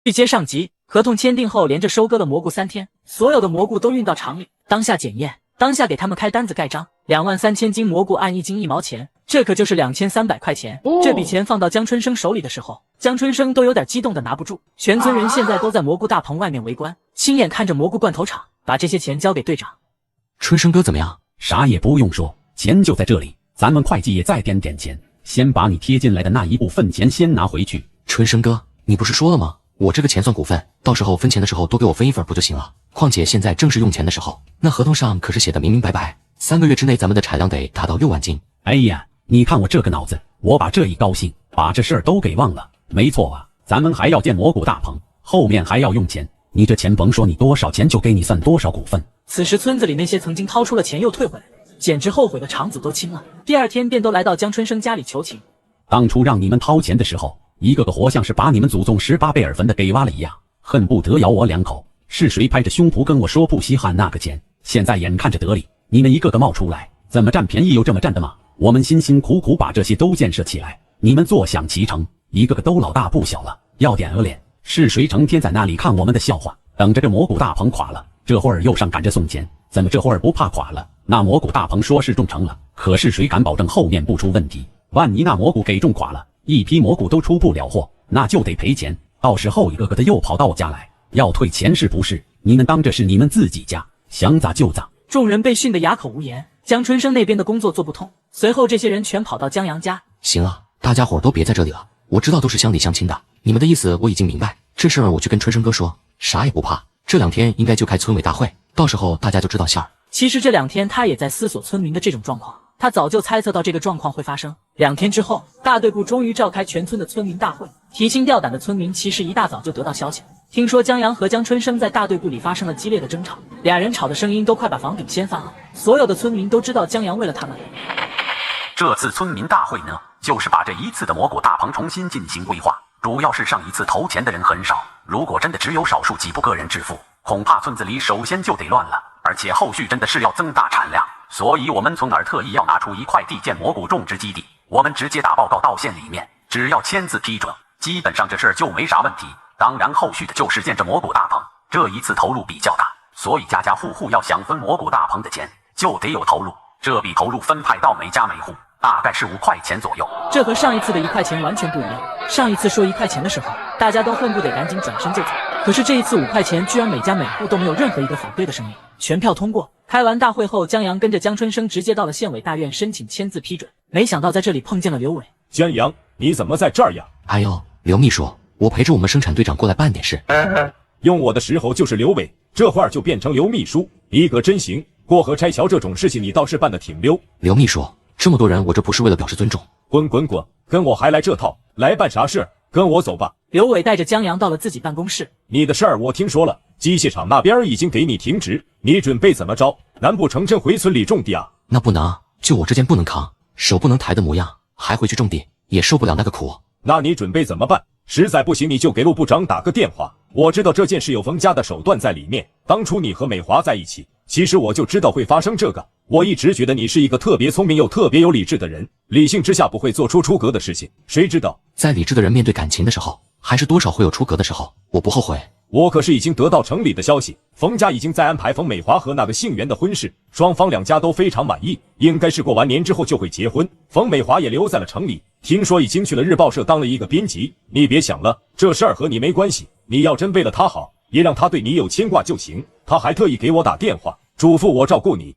预接上集，合同签订后，连着收割了蘑菇3天，所有的蘑菇都运到厂里，当下检验，当下给他们开单子盖章，23000斤蘑菇按1斤1毛钱，这可就是2300块钱。这笔钱放到江春生手里的时候，江春生都有点激动的拿不住。全村人现在都在蘑菇大棚外面围观，亲眼看着蘑菇罐头厂把这些钱交给队长。春生哥怎么样？啥也不用说，钱就在这里，咱们会计也再点点钱，先把你贴进来的那一部分钱先拿回去。春生哥，你不是说了吗？我这个钱算股份，到时候分钱的时候多给我分一份不就行了？况且现在正是用钱的时候，那合同上可是写的明明白白，3个月之内咱们的产量得达到6万斤。哎呀，你看我这个脑子，我把这一高兴，把这事儿都给忘了。没错啊，咱们还要建蘑菇大棚，后面还要用钱，你这钱甭说你多少钱，就给你算多少股份。此时村子里那些曾经掏出了钱又退回来，简直后悔的肠子都青了。第二天便都来到江春生家里求情。当初让你们掏钱的时候，一个个活像是把你们祖宗18辈儿坟的给挖了一样，恨不得咬我2口。是谁拍着胸脯跟我说不稀罕那个钱？现在眼看着得理，你们一个个冒出来，怎么占便宜有这么占的吗？我们辛辛苦苦把这些都建设起来，你们坐享其成，一个个都老大不小了，要点脸。是谁成天在那里看我们的笑话，等着这蘑菇大棚垮了，这会儿又上赶着送钱？怎么这会儿不怕垮了？那蘑菇大棚说是种成了，可是谁敢保证后面不出问题？万一那蘑菇给种垮了，一批蘑菇都出不了货，那就得赔钱，到时候一个个的又跑到我家来要退钱，是不是？你们当这是你们自己家，想咋就咋。众人被训得哑口无言，江春生那边的工作做不通，随后这些人全跑到江阳家。行了，大家伙都别在这里了，我知道都是乡里乡亲的，你们的意思我已经明白，这事儿我去跟春生哥说，啥也不怕，这2天应该就开村委大会，到时候大家就知道馅儿。其实这2天他也在思索村民的这种状况，他早就猜测到这个状况会发生。2天之后，大队部终于召开全村的村民大会。提心吊胆的村民其实一大早就得到消息，听说江阳和江春生在大队部里发生了激烈的争吵，俩人吵的声音都快把房顶掀翻了。所有的村民都知道江阳为了他们。这次村民大会呢，就是把这一次的蘑菇大棚重新进行规划，主要是上一次投钱的人很少，如果真的只有少数几部个人致富，恐怕村子里首先就得乱了，而且后续真的是要增大产量，所以我们村儿特意要拿出1块地建蘑菇种植基地，我们直接打报告到县里面，只要签字批准，基本上这事儿就没啥问题。当然后续的就是建这蘑菇大棚，这一次投入比较大，所以家家户户要想分蘑菇大棚的钱，就得有投入，这笔投入分派到每家每户大概是5块钱左右。这和上一次的1块钱完全不一样，上一次说1块钱的时候，大家都恨不得赶紧转身就走，可是这一次5块钱居然每家每户都没有任何一个反对的声音，全票通过。开完大会后，江阳跟着江春生直接到了县委大院申请签字批准，没想到在这里碰见了刘伟。江阳，你怎么在这儿呀？哎呦，刘秘书，我陪着我们生产队长过来办点事。用我的时候就是刘伟，这会儿就变成刘秘书，你可真行。过河拆桥这种事情你倒是办得挺溜。刘秘书，这么多人，我这不是为了表示尊重。滚滚滚，跟我还来这套，来办啥事？跟我走吧。刘伟带着江阳到了自己办公室。你的事儿我听说了，机械厂那边已经给你停职，你准备怎么着？难不成真回村里种地啊？那不能，就我这件不能扛，手不能抬的模样，还回去种地，也受不了那个苦。那你准备怎么办？实在不行你就给陆部长打个电话，我知道这件事有冯家的手段在里面，当初你和美华在一起，其实我就知道会发生这个，我一直觉得你是一个特别聪明又特别有理智的人，理性之下不会做出出格的事情，谁知道在理智的人面对感情的时候，还是多少会有出格的时候，我不后悔。我可是已经得到城里的消息，冯家已经在安排冯美华和那个姓袁的婚事，双方2家都非常满意，应该是过完年之后就会结婚。冯美华也留在了城里，听说已经去了日报社当了一个编辑。你别想了，这事儿和你没关系，你要真为了他好，也让他对你有牵挂就行。他还特意给我打电话，嘱咐我照顾你。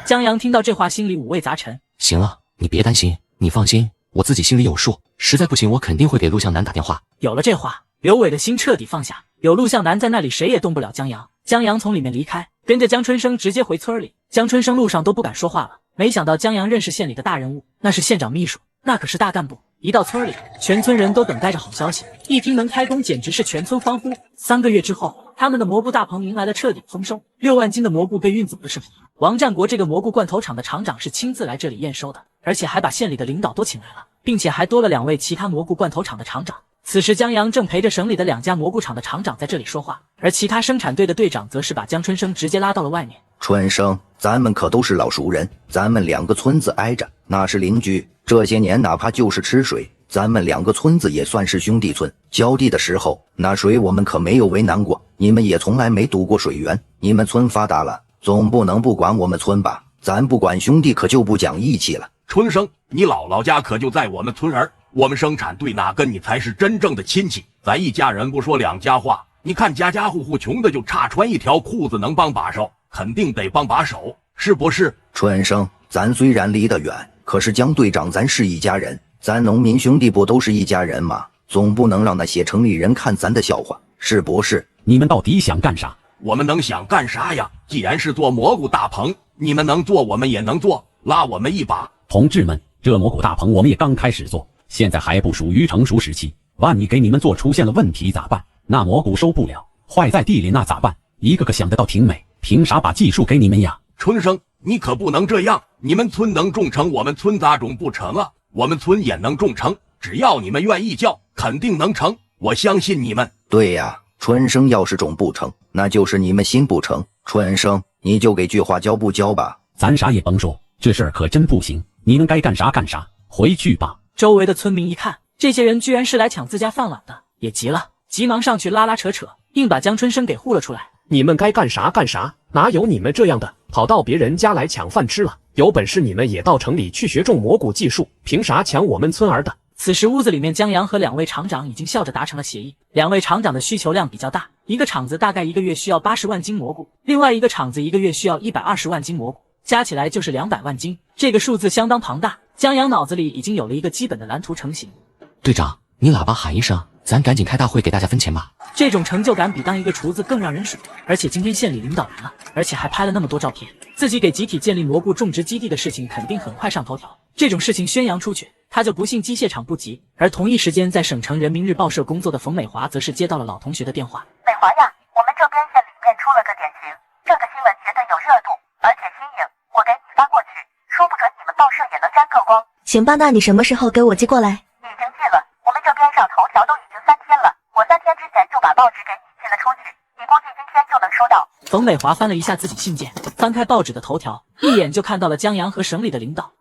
江阳听到这话心里五味杂陈。行了，你别担心，你放心，我自己心里有数，实在不行我肯定会给陆向南打电话。有了这话，刘伟的心彻底放下，有陆向南在那里，谁也动不了江阳。江阳从里面离开，跟着江春生直接回村里。江春生路上都不敢说话了，没想到江阳认识县里的大人物，那是县长秘书，那可是大干部。一到村里，全村人都等待着好消息，一听能开工，简直是全村欢呼。3个月之后，他们的蘑菇大棚迎来了彻底丰收，6万斤的蘑菇被运走的时候，王占国这个蘑菇罐头厂的厂长是亲自来这里验收的，而且还把县里的领导都请来了，并且还多了2位其他蘑菇罐头厂的厂长。此时江阳正陪着省里的2家蘑菇厂的厂长在这里说话，而其他生产队的队长则是把江春生直接拉到了外面。春生，咱们可都是老熟人，咱们2个村子挨着，那是邻居，这些年哪怕就是吃水咱们2个村子也算是兄弟村，浇地的时候那水我们可没有为难过，你们也从来没堵过水源。你们村发达了，总不能不管我们村吧？咱不管兄弟可就不讲义气了。春生，你姥姥家可就在我们村儿，我们生产队哪跟你才是真正的亲戚？咱一家人不说两家话，你看家家户户穷的就差穿一条裤子能帮把手，肯定得帮把手，是不是？春生，咱虽然离得远，可是江队长咱是一家人，咱农民兄弟不都是一家人吗？总不能让那些城里人看咱的笑话，是不是？你们到底想干啥？我们能想干啥呀？既然是做蘑菇大棚，你们能做我们也能做，拉我们一把。同志们，这蘑菇大棚我们也刚开始做，现在还不属于成熟时期，万一给你们做出现了问题咋办？那蘑菇收不了，坏在地里那咋办？一个个想得倒挺美，凭啥把技术给你们呀？春生，你可不能这样，你们村能种成，我们村咋种不成啊？我们村也能种成，只要你们愿意叫，肯定能成，我相信你们。对呀，春生要是种不成，那就是你们心不成。春生，你就给句话交不交吧？咱啥也甭说，这事儿可真不行，你们该干啥干啥，回去吧。周围的村民一看，这些人居然是来抢自家饭碗的，也急了，急忙上去拉拉扯扯，硬把江春生给护了出来。你们该干啥干啥，哪有你们这样的，跑到别人家来抢饭吃了？有本事你们也到城里去学种蘑菇技术，凭啥抢我们村儿的？此时屋子里面，江阳和2位厂长已经笑着达成了协议。2位厂长的需求量比较大，一个厂子大概1个月需要80万斤蘑菇，另外一个厂子1个月需要120万斤蘑菇，加起来就是200万斤，这个数字相当庞大。江阳脑子里已经有了一个基本的蓝图成型。队长，你喇叭喊一声，咱赶紧开大会给大家分钱吧。这种成就感比当一个厨子更让人爽，而且今天县里领导来了，而且还拍了那么多照片，自己给集体建立蘑菇种植基地的事情肯定很快上头条。这种事情宣扬出去，他就不信机械厂不急。而同一时间，在省城人民日报社工作的冯美华则是接到了老同学的电话。美华呀，我们这边县里面出了个典型，这个新闻绝对有热度，而且新颖，我给你发过去，说不准你们报社也能沾个光。行吧，那你什么时候给我寄过来？已经寄了，我们这边上头条都已经3天了，我3天之前就把报纸给你寄了出去，你估计今天就能收到。冯美华翻了一下自己信件，翻开报纸的头条，一眼就看到了江阳和省里的领导